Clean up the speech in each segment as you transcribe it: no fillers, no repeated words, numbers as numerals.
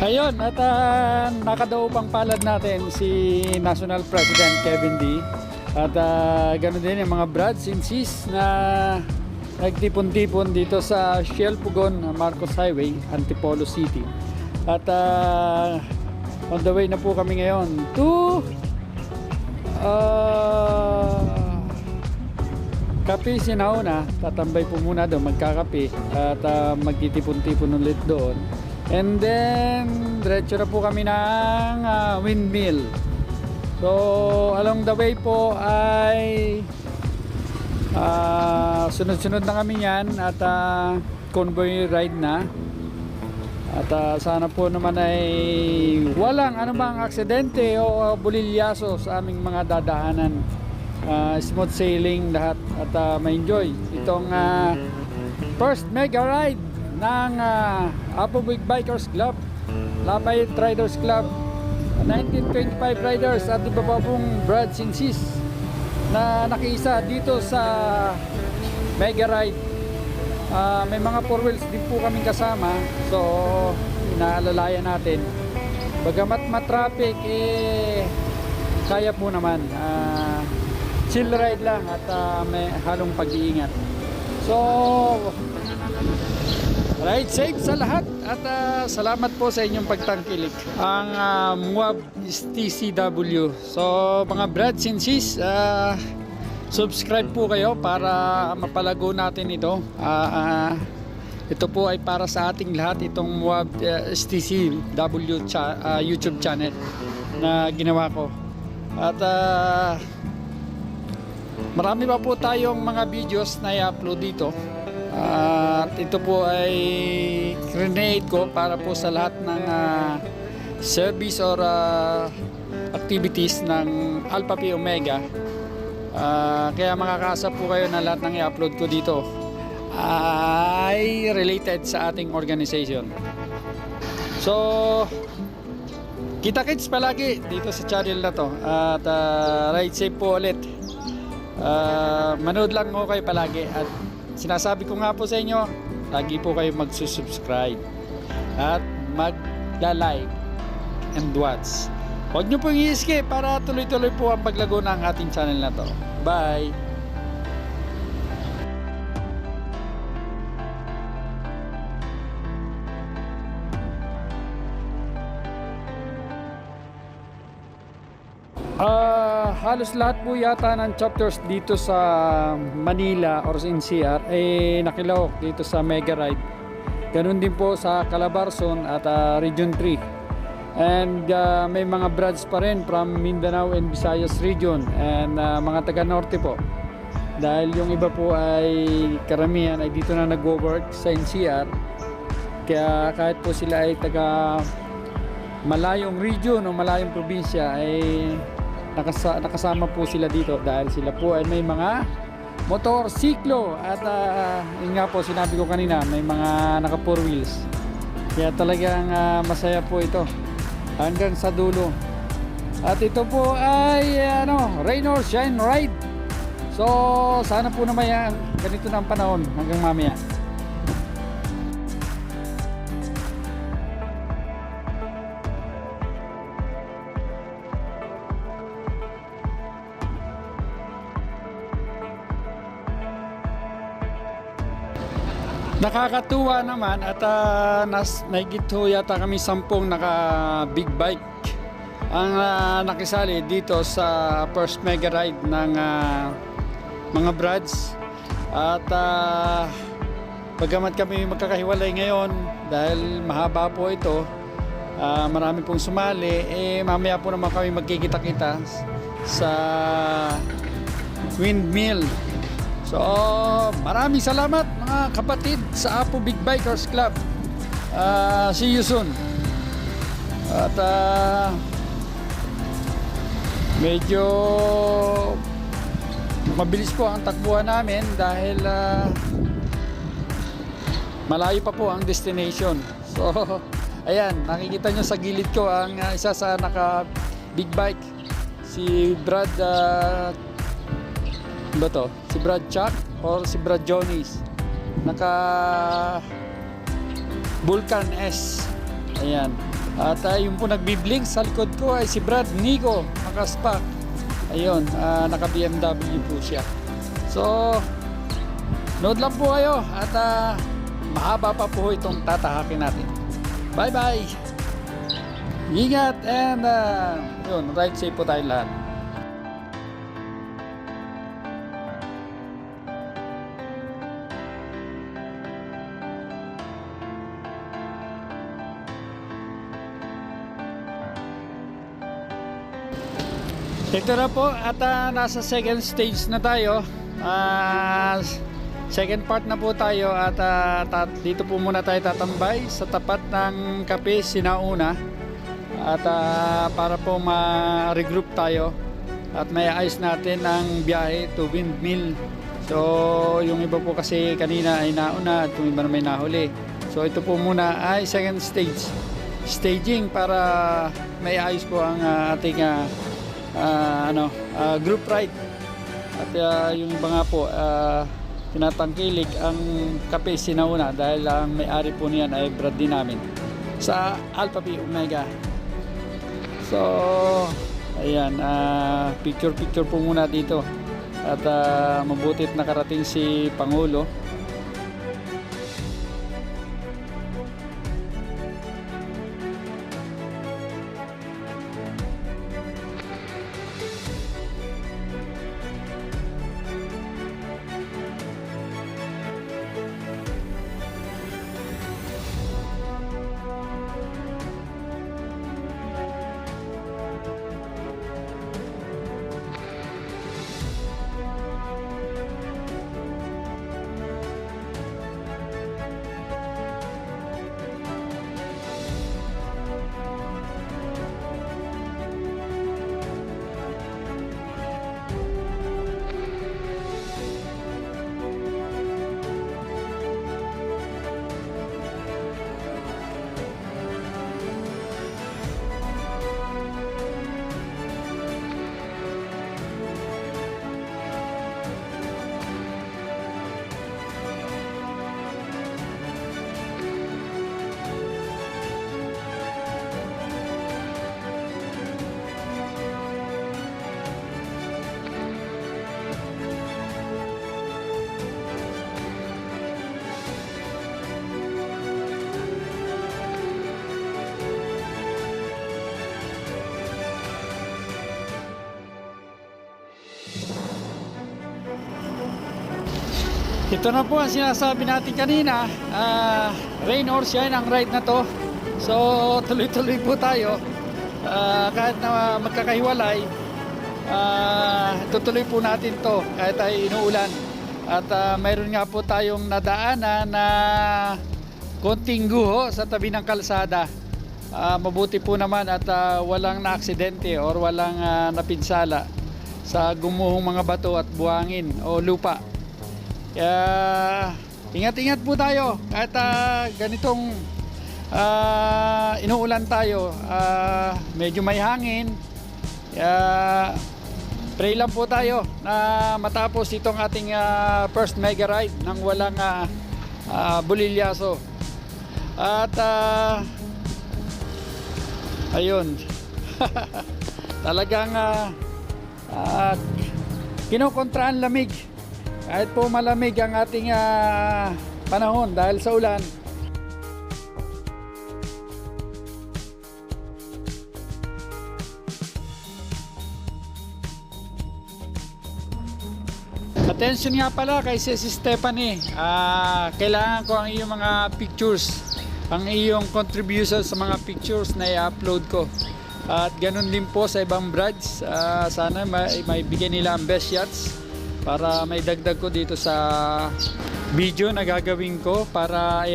Ayun, at nakadaupang palad natin si National President Kevin D. At ganoon din yung mga brads and sis na nagtipon-tipon dito sa Shell Pugon Marcos Highway, Antipolo City. At on the way na po kami ngayon to Kape Sinauna. Tatambay po muna doon, magkakape at magtitipon-tipon ulit doon. And then diretso na po kami ng windmill. So along the way po ay sunod-sunod na kami yan at convoy ride na. At sana po naman ay walang anumang aksidente o bulilyaso sa aming mga dadaanan. Smooth sailing lahat at ma-enjoy itong first mega ride ng Apo Big Bikers Club, Lafayette Riders Club, 1925 riders at iba pa pong brads and sis na nakiisa dito sa mega ride. May mga 4 wheels din po kaming kasama, so inaalalayan natin. Bagamat matraffic, kaya po naman. Chill ride lang at may halong pag-iingat. So ride safe sa lahat at salamat po sa inyong pagtangkilik. Ang MUAB is TCW. So mga brads and sis, subscribe po kayo para mapalago natin ito. Ito po ay para sa ating lahat, itong MUAB TCW YouTube channel na ginawa ko. At marami pa po tayong mga videos na i-upload dito. At ito po ay create ko para po sa lahat ng service or activities ng Alpha Phi Omega. Kaya makakaasa po kayo na lahat ng i-upload ko dito ay related sa ating organization. So kita-kits palagi dito sa channel na to. At ride safe po ulit. Manood lang mo kayo palagi. At sinasabi ko nga po sa inyo, lagi po kayo magsusubscribe at magla-like and watch. Huwag nyo pong i-skip para tuloy-tuloy po ang paglago ng ating channel na to. Bye! Halos lahat po yata ng chapters dito sa Manila or sa NCR ay nakilahok dito sa Mega Ride. Ganun din po sa Calabarzon at Region 3. And may mga brads pa rin from Mindanao and Visayas region and mga taga Norte po. Dahil yung iba po ay karamihan ay dito na nag-work sa NCR. Kaya kahit po sila ay taga malayong region o malayong probinsya ay nakasama po sila dito dahil sila po ay may mga motor, siklo at yun nga po sinabi ko kanina, may mga naka 4 wheels. Kaya talagang masaya po ito hanggang sa dulo. At ito po ay rain or shine ride. So sana po naman ganito na ang panahon hanggang mamaya. Nakakatuwa naman at may gito yata kami 10 naka big bike ang nakisali dito sa first mega ride ng mga brads. At bagamat kami magkakahiwalay ngayon dahil mahaba po ito, marami pong sumali, mamaya po naman kami magkikita-kita sa windmill. So maraming salamat mga kapatid sa Apo Big Bikers Club. See you soon. At medyo mabilis po ang takbuhan namin dahil malayo pa po ang destination. So ayan, nakikita nyo sa gilid ko ang isa sa naka big bike, si Brad ba to? Si Brad Chuck or si Brad Jonis, naka Vulcan S. Ayan. At yung po nagbiblink sa likod ko ay si Brad Nico Makaspak. Ayun, naka BMW po siya. So, nood lang po kayo at mahaba pa po itong tatahakin natin. Bye bye! Ingat and yun, ride safe po tayo lahat. Ito na po at nasa second stage na tayo. Second part na po tayo at dito po muna tayo tatambay sa tapat ng Cafe Sinauna at para po ma-regroup tayo at may ayos natin ang biyahe to Windmill. So yung iba po kasi kanina ay nauna at yung iba na may nahuli. So ito po muna ay second stage staging para may ayos po ang ating group ride. At yung iba nga po tinatangkilik ang Cafe Sinauna dahil ang may-ari po niyan ay Brad din namin sa Alpha Phi Omega. So ayan, picture po muna dito at mabutit nakarating si Pangulo. Ito na po ang sinasabi natin kanina, rain or shine ang ride na to. So tuloy-tuloy po tayo, kahit na magkakahiwalay, tutuloy po natin to kahit ay inuulan. At mayroon nga po tayong nadaanan na konting guho sa tabi ng kalsada. Mabuti po naman at walang na-aksidente or walang napinsala sa gumuhong mga bato at buhangin o lupa. Kaya ingat-ingat po tayo kahit ganitong inuulan tayo, medyo may hangin. Kaya pray lang po tayo na matapos itong ating first mega ride nang walang bulilyaso. At ayun talagang kinokontra ang lamig. Kahit po malamig ang ating panahon dahil sa ulan, attention nga pala kay si Stephanie, kailangan ko ang iyong mga pictures, ang iyong contribution sa mga pictures na i-upload ko. At ganun din po sa ibang brads, sana may bigyan nila ang best shots para may dagdag ko dito sa video na gagawin ko para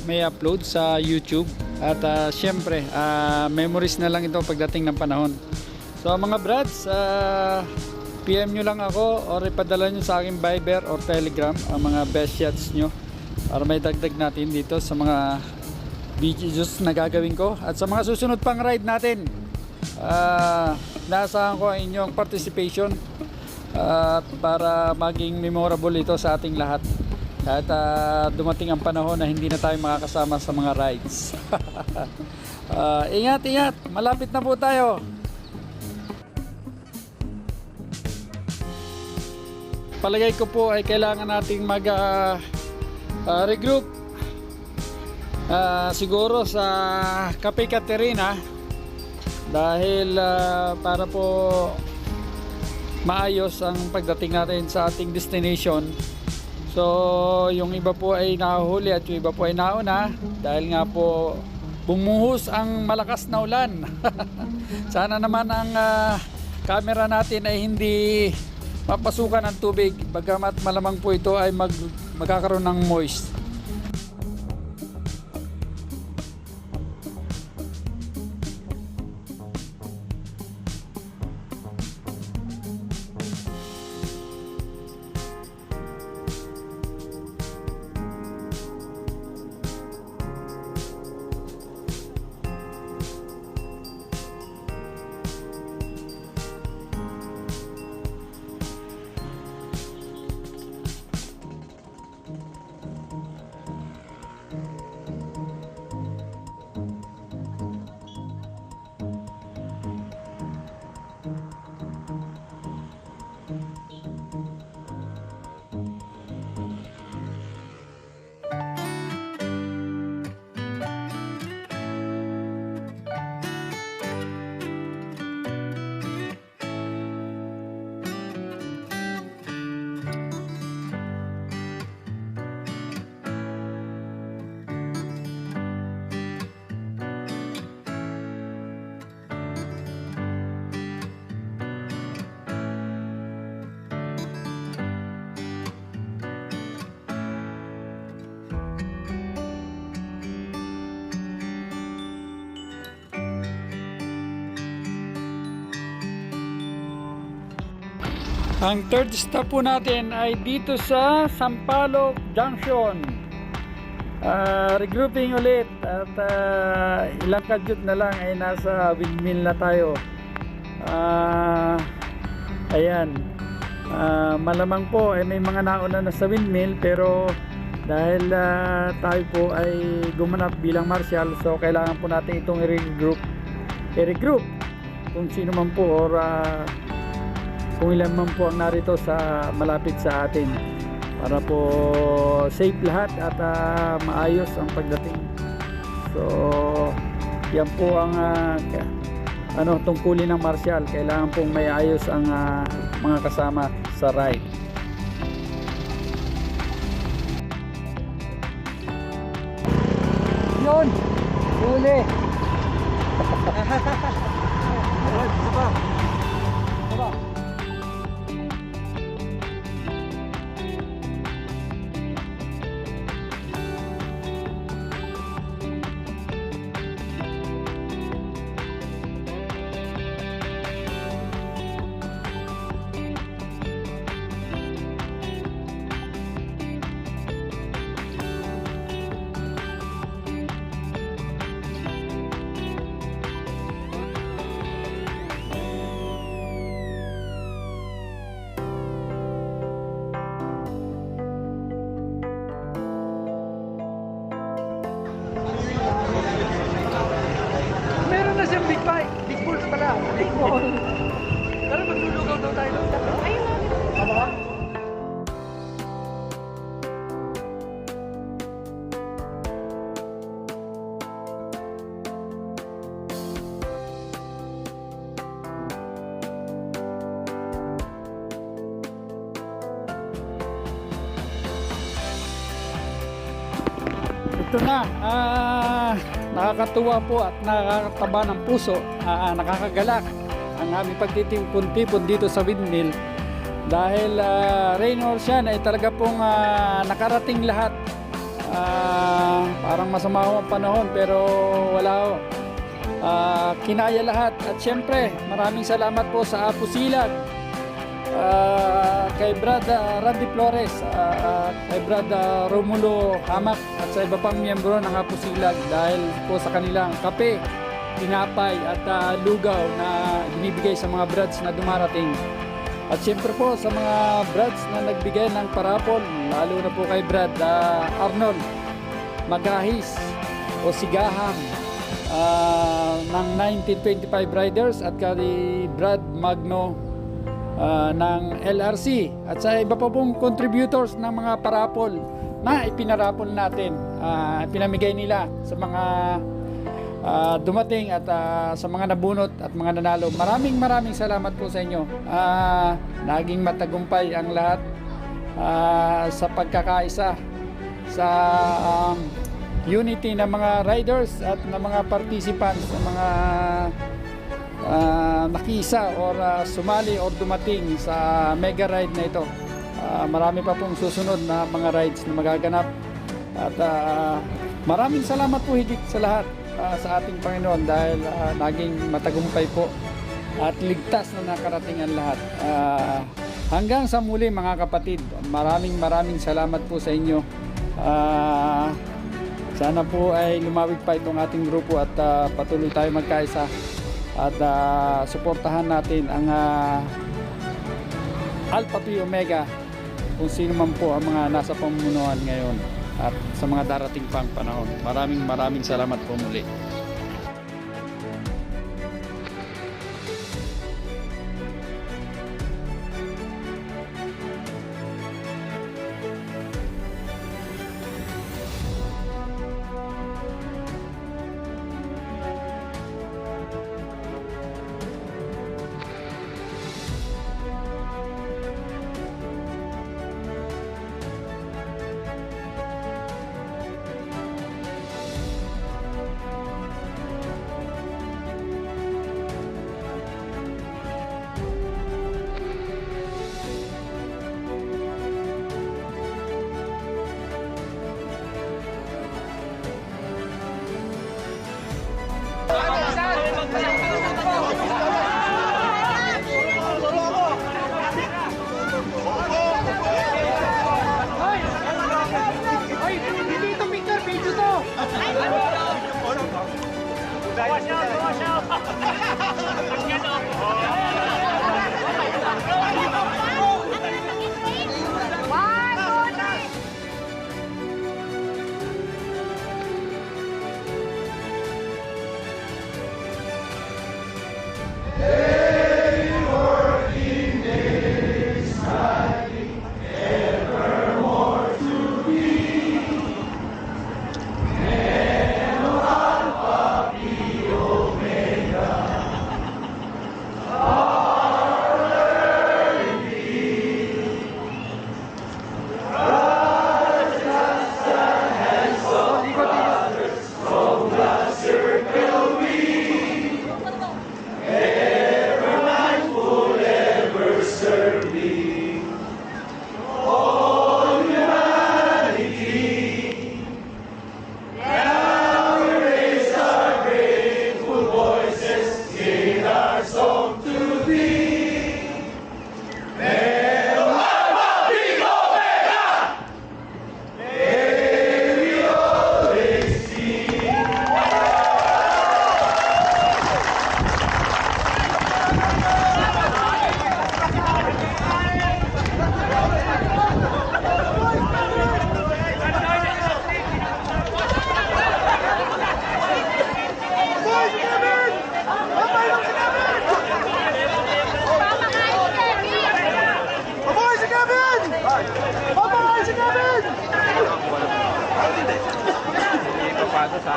may upload sa YouTube. At syempre memories na lang ito pagdating ng panahon. So mga brads, PM nyo lang ako or ipadala nyo sa aking Viber or Telegram ang mga best shots nyo para may dagdag natin dito sa mga videos na gagawin ko. At sa mga susunod pang ride natin, naasahan ko ang inyong participation para maging memorable ito sa ating lahat. At dumating ang panahon na hindi na tayo makakasama sa mga rides. Ingat, ingat. Malapit na po tayo. Palagay ko po ay kailangan nating regroup siguro sa Cafe Caterina dahil para po maayos ang pagdating natin sa ating destination. So yung iba po ay nahuhuli at yung iba po ay nauna dahil nga po bumuhos ang malakas na ulan. Sana naman ang camera natin ay hindi mapasukan ng tubig, bagamat malamang po ito ay magkakaroon ng moist. Ang third stop po natin ay dito sa Sampaloc Junction. Regrouping ulit at ilang kadyut na lang ay nasa windmill na tayo. Ayan, malamang po ay may mga nauna na sa windmill, pero dahil tayo po ay gumanap bilang marshal, so kailangan po natin itong i-regroup kung sino man po or kung ilan man po ang narito sa malapit sa atin para po safe lahat at maayos ang pagdating. So yan po ang tungkulin ng marshal. Kailangan pong may ayos ang mga kasama sa ride. Yun! Huli! Big balls pala. Big ball. Pero maglulugaw daw tayo. Ayun na. Tama? Ito na, nakakatuwa po at nakakataba ng puso, nakakagalak ang aming pagtitipon-tipon dito sa windmill dahil rain or shine ay talaga pong nakarating lahat. Parang masama ang panahon pero wala, kinaya lahat. At syempre maraming salamat po sa Apo Silag, kay Brad Randy Flores, kay Brad Romulo Hamak at sa iba pang miyembro ng Apo Silag dahil po sa kanilang kape, tinapay at lugaw na binibigay sa mga brads na dumarating. At siyempre po sa mga brads na nagbigay ng parapol, lalo na po kay Brad Arnold Magahis o Sigahang ng 1925 Riders at kay Brad Magno ng LRC at sa iba pa pong contributors ng mga parapol na ipinarapol natin, pinamigay nila sa mga dumating at sa mga nabunot at mga nanalo. Maraming salamat po sa inyo. Naging matagumpay ang lahat sa pagkakaisa sa unity ng mga riders at ng mga participants, ng mga nakisa or sumali or dumating sa mega ride na ito. Marami pa pong susunod na mga rides na magaganap at maraming salamat po higit sa lahat sa ating Panginoon dahil naging matagumpay po at ligtas na nakarating ang lahat. Hanggang sa muli mga kapatid, maraming salamat po sa inyo. Sana po ay lumawig pa itong ating grupo at patuloy tayo magkaisa at suportahan natin ang Alpha Pi Omega kung sino man po ang mga nasa pamunuan ngayon at sa mga darating pang panahon. Maraming salamat po muli.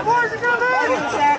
Boys, come in!